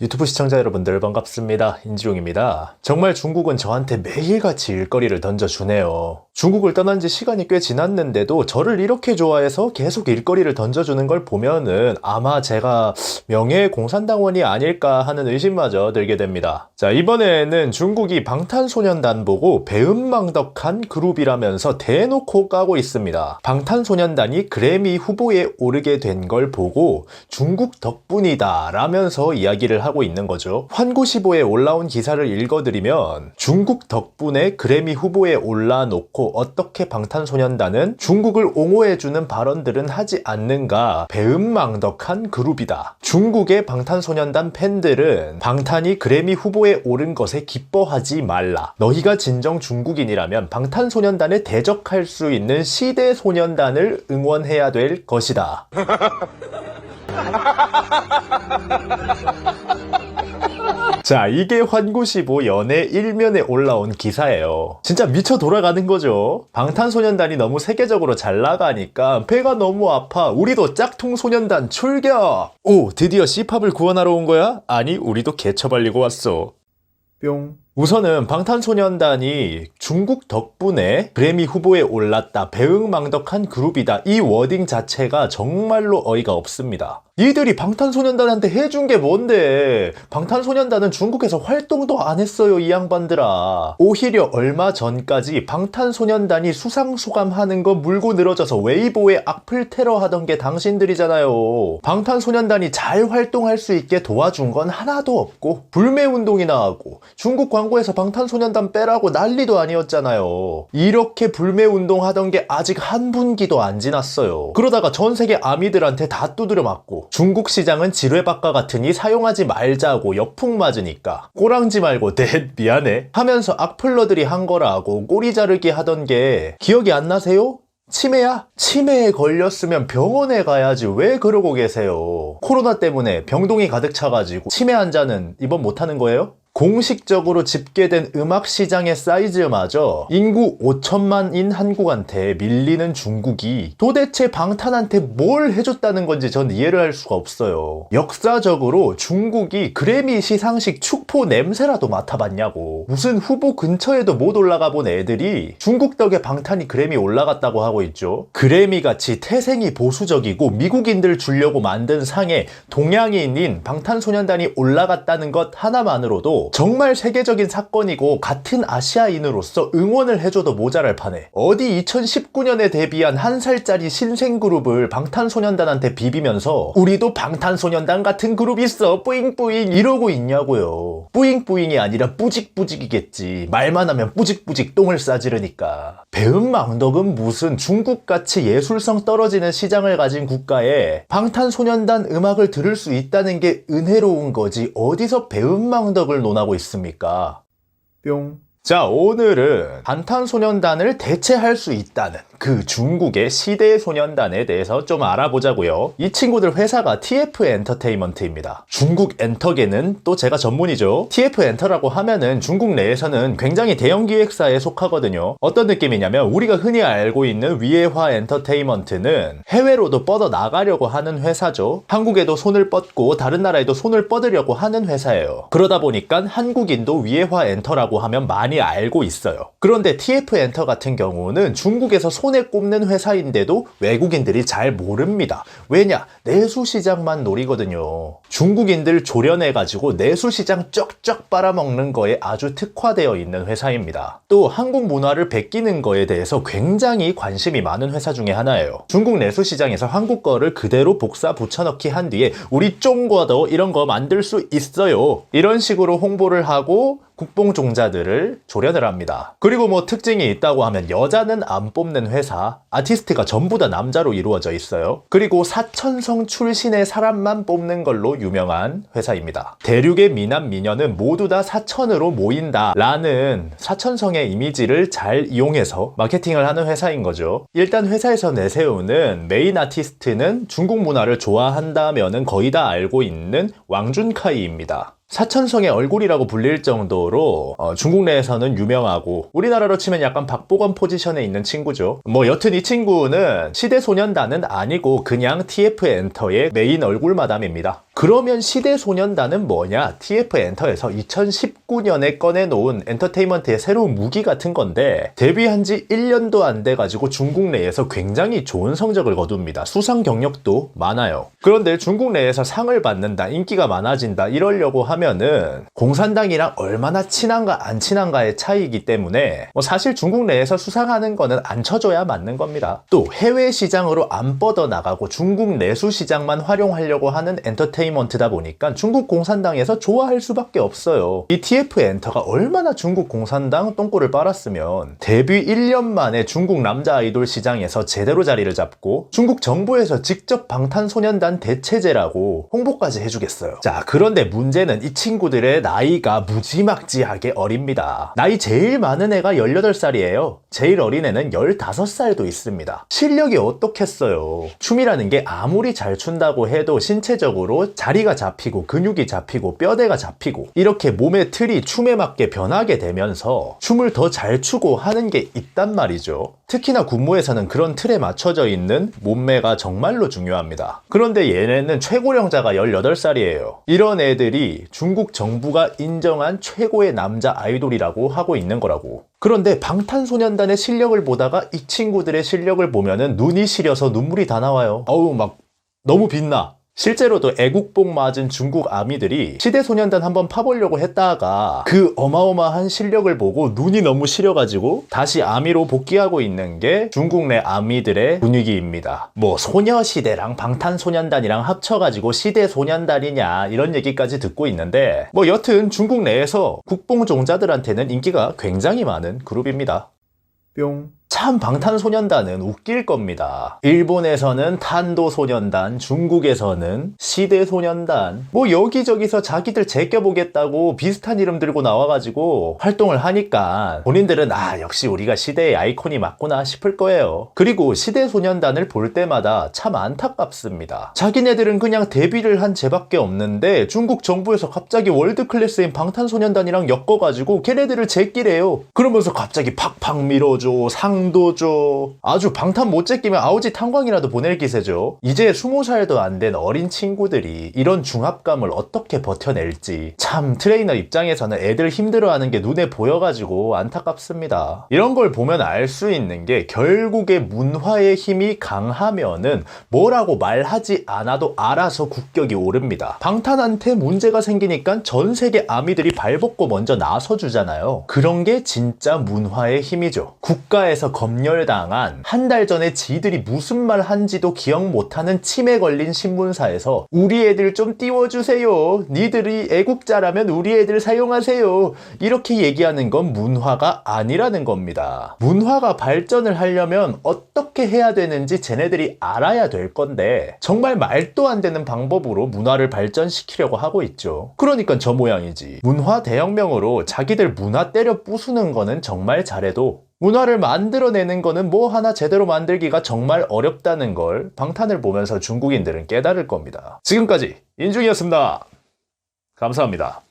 유튜브 시청자 여러분들 반갑습니다. 인지용입니다. 정말 중국은 저한테 매일같이 일거리를 던져주네요. 중국을 떠난 지 시간이 꽤 지났는데도 저를 이렇게 좋아해서 계속 일거리를 던져주는 걸 보면은 아마 제가 명예공산당원이 아닐까 하는 의심마저 들게 됩니다. 자, 이번에는 중국이 방탄소년단 보고 배은망덕한 그룹이라면서 대놓고 까고 있습니다. 방탄소년단이 그래미 후보에 오르게 된 걸 보고 중국 덕분이다 라면서 이야기를 하고 있는 거죠. 환구시보에 올라온 기사를 읽어드리면 중국 덕분에 그래미 후보에 올라놓고 어떻게 방탄소년단은 중국을 옹호해주는 발언들은 하지 않는가, 배은망덕한 그룹이다. 중국의 방탄소년단 팬들은 방탄이 그래미 후보에 오른 것에 기뻐하지 말라. 너희가 진정 중국인이라면 방탄소년단에 대적할 수 있는 시대소년단을 응원해야 될 것이다. 자, 이게 환구시보 연예 1면에 올라온 기사예요. 진짜 미쳐 돌아가는 거죠. 방탄소년단이 너무 세계적으로 잘 나가니까 배가 너무 아파. 우리도 짝퉁소년단 출격! 오, 드디어 C팝을 구원하러 온 거야? 아니, 우리도 개처발리고 왔어. 뿅. 우선은 방탄소년단이 중국 덕분에 그래미 후보에 올랐다, 배응망덕한 그룹이다, 이 워딩 자체가 정말로 어이가 없습니다. 니들이 방탄소년단한테 해준 게 뭔데? 방탄소년단은 중국에서 활동도 안 했어요, 이 양반들아. 오히려 얼마 전까지 방탄소년단이 수상소감하는 거 물고 늘어져서 웨이보에 악플 테러 하던 게 당신들이잖아요. 방탄소년단이 잘 활동할 수 있게 도와준 건 하나도 없고 불매운동이나 하고 중국 광고에서 방탄소년단 빼라고 난리도 아니었잖아요. 이렇게 불매운동 하던 게 아직 한 분기도 안 지났어요. 그러다가 전 세계 아미들한테 다 두드려 맞고 중국 시장은 지뢰박과 같으니 사용하지 말자고 역풍 맞으니까 꼬랑지 말고 넷 미안해 하면서 악플러들이 한 거라고 꼬리 자르기 하던 게 기억이 안 나세요? 치매야? 치매에 걸렸으면 병원에 가야지 왜 그러고 계세요? 코로나 때문에 병동이 가득 차가지고 치매 환자는 입원 못하는 거예요? 공식적으로 집계된 음악 시장의 사이즈마저 인구 5천만인 한국한테 밀리는 중국이 도대체 방탄한테 뭘 해줬다는 건지 전 이해를 할 수가 없어요. 역사적으로 중국이 그래미 시상식 축포 냄새라도 맡아봤냐고. 무슨 후보 근처에도 못 올라가 본 애들이 중국 덕에 방탄이 그래미 올라갔다고 하고 있죠. 그래미같이 태생이 보수적이고 미국인들 주려고 만든 상에 동양인인 방탄소년단이 올라갔다는 것 하나만으로도 정말 세계적인 사건이고 같은 아시아인으로서 응원을 해줘도 모자랄 판에 어디 2019년에 데뷔한 한 살짜리 신생그룹을 방탄소년단한테 비비면서 우리도 방탄소년단 같은 그룹 있어 뿌잉뿌잉 이러고 있냐고요. 뿌잉뿌잉이 아니라 뿌직뿌직이겠지. 말만 하면 뿌직뿌직 똥을 싸지르니까. 배은망덕은 무슨 중국같이 예술성 떨어지는 시장을 가진 국가에 방탄소년단 음악을 들을 수 있다는 게 은혜로운 거지 어디서 배은망덕을 논하고 있습니까? 뿅. 자, 오늘은 방탄소년단을 대체할 수 있다는 그 중국의 시대소년단에 대해서 좀 알아보자고요. 이 친구들 회사가 TF 엔터테인먼트입니다. 중국 엔터계는 또 제가 전문이죠. TF 엔터라고 하면은 중국 내에서는 굉장히 대형 기획사에 속하거든요. 어떤 느낌이냐면 우리가 흔히 알고 있는 위에화 엔터테인먼트는 해외로도 뻗어 나가려고 하는 회사죠. 한국에도 손을 뻗고 다른 나라에도 손을 뻗으려고 하는 회사예요. 그러다 보니까 한국인도 위에화 엔터라고 하면 많이 알고 있어요. 그런데 TF 엔터 같은 경우는 중국에서 손에 꼽는 회사인데도 외국인들이 잘 모릅니다. 왜냐? 내수시장만 노리거든요. 중국인들 조련해가지고 내수시장 쩍쩍 빨아먹는 거에 아주 특화되어 있는 회사입니다. 또 한국 문화를 베끼는 거에 대해서 굉장히 관심이 많은 회사 중에 하나예요. 중국 내수시장에서 한국 거를 그대로 복사 붙여넣기 한 뒤에 우리 쫑과도 이런 거 만들 수 있어요. 이런 식으로 홍보를 하고 국뽕종자들을 조련을 합니다. 그리고 뭐 특징이 있다고 하면 여자는 안 뽑는 회사, 아티스트가 전부 다 남자로 이루어져 있어요. 그리고 사천성 출신의 사람만 뽑는 걸로 유명한 회사입니다. 대륙의 미남 미녀는 모두 다 사천으로 모인다 라는 사천성의 이미지를 잘 이용해서 마케팅을 하는 회사인 거죠. 일단 회사에서 내세우는 메인 아티스트는 중국 문화를 좋아한다면은 거의 다 알고 있는 왕준카이입니다. 사천성의 얼굴이라고 불릴 정도로 중국 내에서는 유명하고 우리나라로 치면 약간 박보검 포지션에 있는 친구죠. 뭐 여튼 이 친구는 시대소년단은 아니고 그냥 TF 엔터의 메인 얼굴 마담입니다. 그러면 시대소년단은 뭐냐? TF 엔터에서 2019년에 꺼내놓은 엔터테인먼트의 새로운 무기 같은 건데 데뷔한 지 1년도 안 돼가지고 중국 내에서 굉장히 좋은 성적을 거둡니다. 수상 경력도 많아요. 그런데 중국 내에서 상을 받는다, 인기가 많아진다 이러려고 하면은 공산당이랑 얼마나 친한가 안 친한가의 차이이기 때문에 사실 중국 내에서 수상하는 거는 안 쳐줘야 맞는 겁니다. 또 해외 시장으로 안 뻗어나가고 중국 내수 시장만 활용하려고 하는 엔터테인먼트다 보니까 중국 공산당에서 좋아할 수밖에 없어요. 이 TF 엔터가 얼마나 중국 공산당 똥꼬를 빨았으면 데뷔 1년 만에 중국 남자 아이돌 시장에서 제대로 자리를 잡고 중국 정부에서 직접 방탄소년단 대체제라고 홍보까지 해주겠어요. 자, 그런데 문제는 이 친구들의 나이가 무지막지하게 어립니다. 나이 제일 많은 애가 18살이에요. 제일 어린 애는 15살도 있습니다. 실력이 어떻겠어요. 춤이라는 게 아무리 잘 춘다고 해도 신체적으로 자리가 잡히고 근육이 잡히고 뼈대가 잡히고 이렇게 몸의 틀이 춤에 맞게 변하게 되면서 춤을 더 잘 추고 하는 게 있단 말이죠. 특히나 군무에서는 그런 틀에 맞춰져 있는 몸매가 정말로 중요합니다. 그런데 얘네는 최고령자가 18살이에요. 이런 애들이 중국 정부가 인정한 최고의 남자 아이돌이라고 하고 있는 거라고. 그런데 방탄소년단의 실력을 보다가 이 친구들의 실력을 보면은 눈이 시려서 눈물이 다 나와요. 어우, 막 너무 빛나. 실제로도 애국복 맞은 중국 아미들이 시대소년단 한번 파보려고 했다가 그 어마어마한 실력을 보고 눈이 너무 시려가지고 다시 아미로 복귀하고 있는 게 중국 내 아미들의 분위기입니다. 뭐 소녀시대랑 방탄소년단이랑 합쳐가지고 시대소년단이냐 이런 얘기까지 듣고 있는데 뭐 여튼 중국 내에서 국뽕종자들한테는 인기가 굉장히 많은 그룹입니다. 뿅. 참 방탄소년단은 웃길 겁니다. 일본에서는 탄도소년단, 중국에서는 시대소년단 뭐 여기저기서 자기들 제껴보겠다고 비슷한 이름 들고 나와가지고 활동을 하니까 본인들은 역시 우리가 시대의 아이콘이 맞구나 싶을 거예요. 그리고 시대소년단을 볼 때마다 참 안타깝습니다. 자기네들은 그냥 데뷔를 한 죄밖에 없는데 중국 정부에서 갑자기 월드클래스인 방탄소년단이랑 엮어가지고 걔네들을 제끼래요. 그러면서 갑자기 팍팍 밀어줘, 도죠. 아주 방탄 못 제끼면 아우지 탄광이라도 보낼 기세죠. 이제 20살도 안 된 어린 친구들이 이런 중압감을 어떻게 버텨낼지 참 트레이너 입장에서는 애들 힘들어하는 게 눈에 보여가지고 안타깝습니다. 이런 걸 보면 알 수 있는 게 결국에 문화의 힘이 강하면은 뭐라고 말하지 않아도 알아서 국격이 오릅니다. 방탄한테 문제가 생기니까 전 세계 아미들이 발벗고 먼저 나서주잖아요. 그런 게 진짜 문화의 힘이죠. 국가에서 검열당한 한 달 전에 지들이 무슨 말 한지도 기억 못하는 치매 걸린 신문사에서 우리 애들 좀 띄워주세요. 니들이 애국자라면 우리 애들 사용하세요. 이렇게 얘기하는 건 문화가 아니라는 겁니다. 문화가 발전을 하려면 어떻게 해야 되는지 쟤네들이 알아야 될 건데 정말 말도 안 되는 방법으로 문화를 발전시키려고 하고 있죠. 그러니까 저 모양이지. 문화 대혁명으로 자기들 문화 때려 부수는 거는 정말 잘해도 문화를 만들어내는 거는 뭐 하나 제대로 만들기가 정말 어렵다는 걸 방탄을 보면서 중국인들은 깨달을 겁니다. 지금까지 인중이었습니다. 감사합니다.